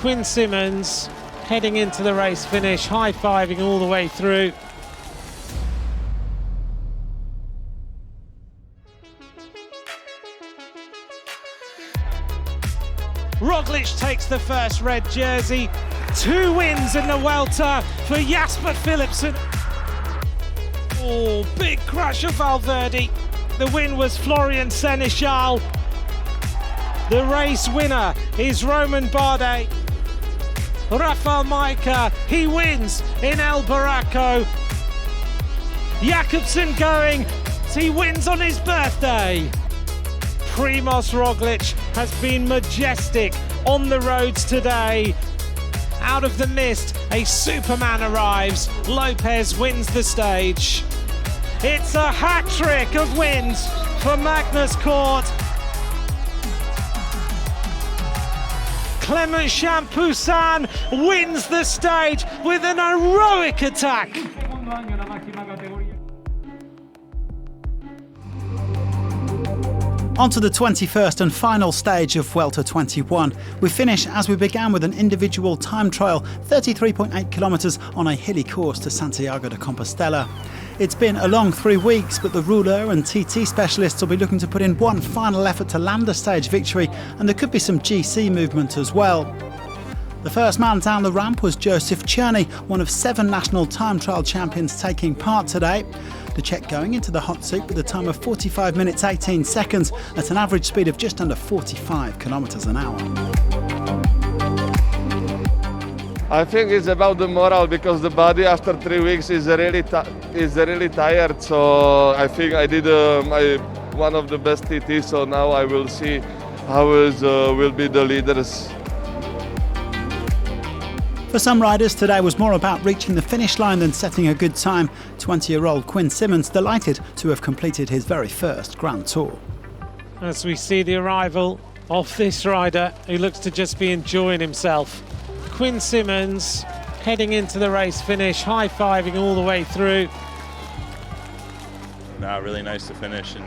Quinn Simmons heading into the race finish, high-fiving all the way through. Roglic takes the first red jersey. 2 wins in the Vuelta for Jasper Philipsen. Oh, big crash of Valverde. The win was Florian Seneschal. The race winner is Roman Bardet. Rafael Majka, he wins in El Barraco. Jakobsen going, he wins on his birthday. Primož Roglic has been majestic on the roads today. Out of the mist, a Superman arrives. Lopez wins the stage. It's a hat-trick of wins for Magnus Cort. Clement Champoussin wins the stage with an heroic attack. On to the 21st and final stage of Vuelta 21. We finish as we began with an individual time trial, 33.8 kilometres on a hilly course to Santiago de Compostela. It's been a long 3 weeks, but the ruler and TT specialists will be looking to put in one final effort to land a stage victory, and there could be some GC movement as well. The first man down the ramp was Joseph Cherney, one of 7 national time trial champions taking part today. The Czech going into the hot seat with a time of 45 minutes 18 seconds at an average speed of just under 45 kilometres an hour. I think it's about the morale, because the body after 3 weeks is really tired. So I think I did one of the best TTs. So now I will see how will be the leaders. For some riders, today was more about reaching the finish line than setting a good time. 20-year-old Quinn Simmons delighted to have completed his very first Grand Tour. As we see the arrival of this rider who looks to just be enjoying himself. Quinn Simmons heading into the race finish, high-fiving all the way through. Really nice to finish and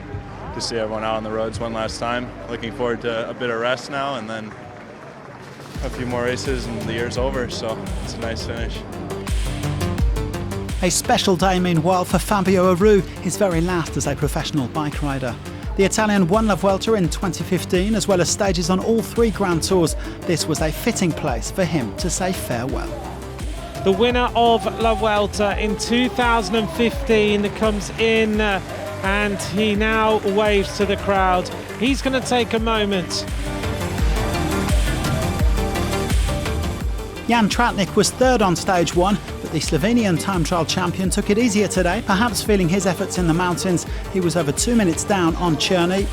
to see everyone out on the roads one last time. Looking forward to a bit of rest now and then a few more races and the year's over, so it's a nice finish. A special day meanwhile for Fabio Aru, his very last as a professional bike rider. The Italian won La Vuelta in 2015 as well as stages on all 3 Grand Tours. This was a fitting place for him to say farewell. The winner of La Vuelta in 2015 comes in and he now waves to the crowd. He's going to take a moment. Jan Tratnik was third on stage 1, but the Slovenian time trial champion took it easier today, perhaps feeling his efforts in the mountains. He was over 2 minutes down on Cherney.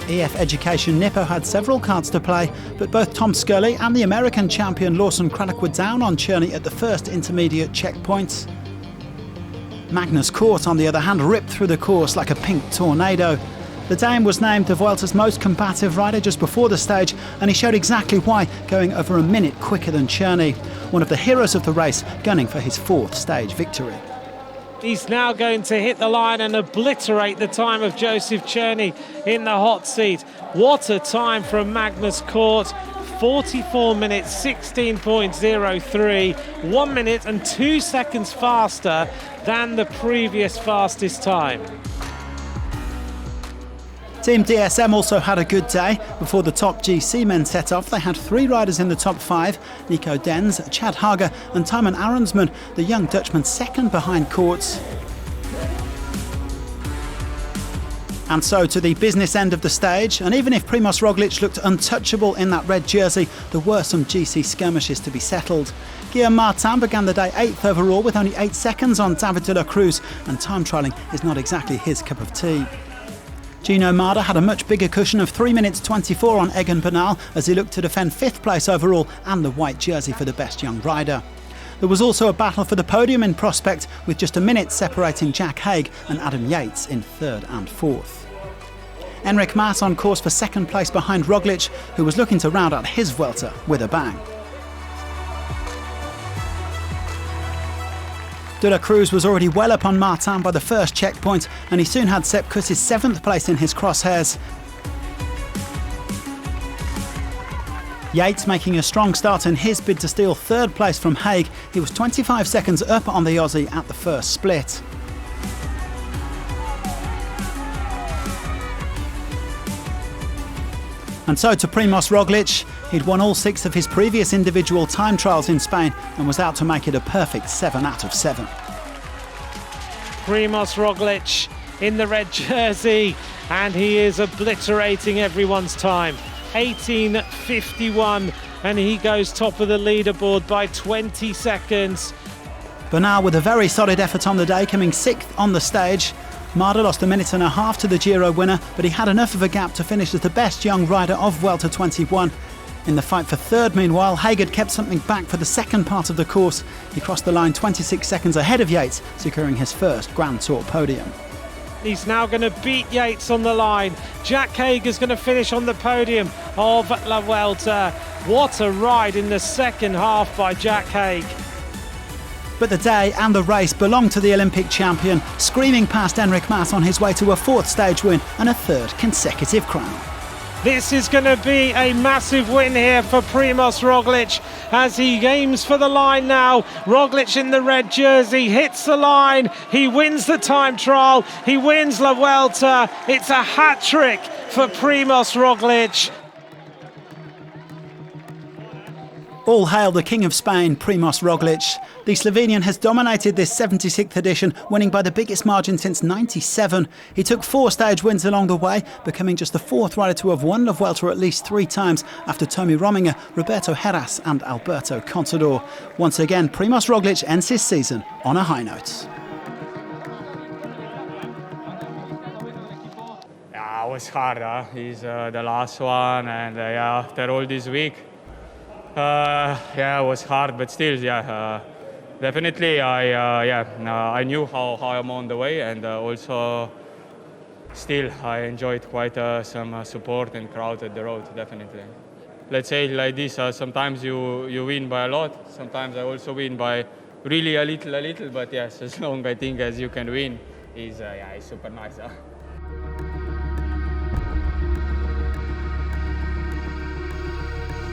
EF Education Nippo had several cards to play, but both Tom Scully and the American champion Lawson Cranach were down on Cherney at the first intermediate checkpoint. Magnus Cort, on the other hand, ripped through the course like a pink tornado. The Dane was named the Vuelta's most combative rider just before the stage, and he showed exactly why, going over a minute quicker than Cherney, one of the heroes of the race, gunning for his 4th stage victory. He's now going to hit the line and obliterate the time of Joseph Cherney in the hot seat. What a time from Magnus Cort. 44 minutes 16.03, 1 minute and 2 seconds faster than the previous fastest time. Team DSM also had a good day. Before the top GC men set off, they had 3 riders in the top 5, Nico Denz, Chad Hager and Timon Arensman, the young Dutchman second behind Courts. And so to the business end of the stage, and even if Primož Roglic looked untouchable in that red jersey, there were some GC skirmishes to be settled. Guillaume Martin began the day 8th overall with only 8 seconds on David de la Cruz, and time trialling is not exactly his cup of tea. Gino Mada had a much bigger cushion of 3 minutes 24 on Egan Bernal as he looked to defend 5th place overall and the white jersey for the best young rider. There was also a battle for the podium in prospect, with just a minute separating Jack Haig and Adam Yates in 3rd and 4th. Enric Mas on course for 2nd place behind Roglic, who was looking to round out his Vuelta with a bang. De la Cruz was already well up on Martin by the first checkpoint, and he soon had Sepp Kuss's 7th place in his crosshairs. Yates making a strong start in his bid to steal third place from Haig. He was 25 seconds up on the Aussie at the first split. And so to Primoz Roglic, he'd won all 6 of his previous individual time trials in Spain and was out to make it a perfect 7 out of 7. Primoz Roglic in the red jersey, and he is obliterating everyone's time. 18:51, and he goes top of the leaderboard by 20 seconds. Bernal with a very solid effort on the day, coming 6th on the stage. Marder lost a minute and a half to the Giro winner, but he had enough of a gap to finish as the best young rider of Vuelta 21. In the fight for third, meanwhile, Haig had kept something back for the second part of the course. He crossed the line 26 seconds ahead of Yates, securing his first Grand Tour podium. He's now going to beat Yates on the line. Jack Haig is going to finish on the podium of La Vuelta. What a ride in the second half by Jack Haig. But the day and the race belong to the Olympic champion, screaming past Enric Mas on his way to a 4th stage win and a 3rd consecutive crown. This is going to be a massive win here for Primoz Roglic as he aims for the line now. Roglic in the red jersey hits the line. He wins the time trial. He wins La Vuelta. It's a hat-trick for Primoz Roglic. All hail the King of Spain, Primoz Roglic. The Slovenian has dominated this 76th edition, winning by the biggest margin since '97. He took 4 stage wins along the way, becoming just the 4th rider to have won La Vuelta at least 3 times after Tommy Rominger, Roberto Heras and Alberto Contador. Once again, Primoz Roglic ends his season on a high note. Yeah, it was hard. It's the last one, and after all this week, it was hard, but still, definitely, I knew how I'm on the way, and also still I enjoyed quite some support and crowd at the road, definitely. Let's say like this, sometimes you win by a lot, sometimes I also win by really a little, but yes, as long I think as you can win, is super nice.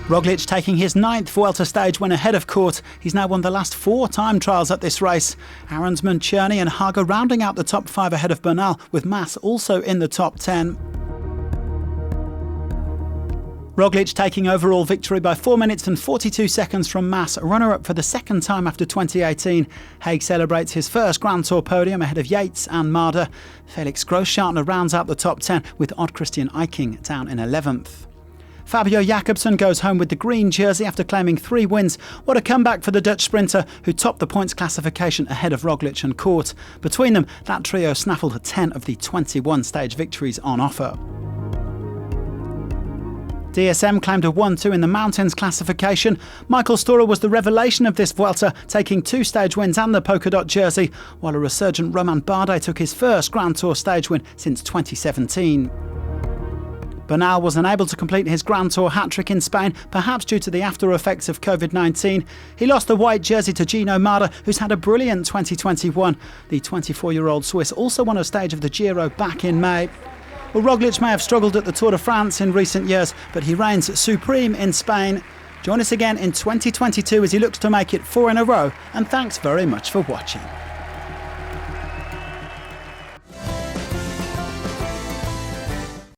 Roglic taking his 9th Vuelta stage win ahead of Court. He's now won the last 4 time trials at this race. Aronsman, Cherney and Haga rounding out the top 5 ahead of Bernal, with Mas also in the top 10. Roglic taking overall victory by 4 minutes and 42 seconds from Mas, runner-up for the second time after 2018. Haig celebrates his first Grand Tour podium ahead of Yates and Marder. Felix Großschartner rounds out the top 10, with Odd Christian Eiking down in 11th. Fabio Jakobsen goes home with the green jersey after claiming 3 wins. What a comeback for the Dutch sprinter, who topped the points classification ahead of Roglic and Court. Between them, that trio snaffled 10 of the 21 stage victories on offer. DSM claimed a 1-2 in the mountains classification. Michael Storer was the revelation of this Vuelta, taking 2 stage wins and the polka dot jersey, while a resurgent Romain Bardet took his first Grand Tour stage win since 2017. Bernal was unable to complete his Grand Tour hat-trick in Spain, perhaps due to the after-effects of COVID-19. He lost the white jersey to Gino Marder, who's had a brilliant 2021. The 24-year-old Swiss also won a stage of the Giro back in May. Well, Roglic may have struggled at the Tour de France in recent years, but he reigns supreme in Spain. Join us again in 2022 as he looks to make it 4 in a row, and thanks very much for watching.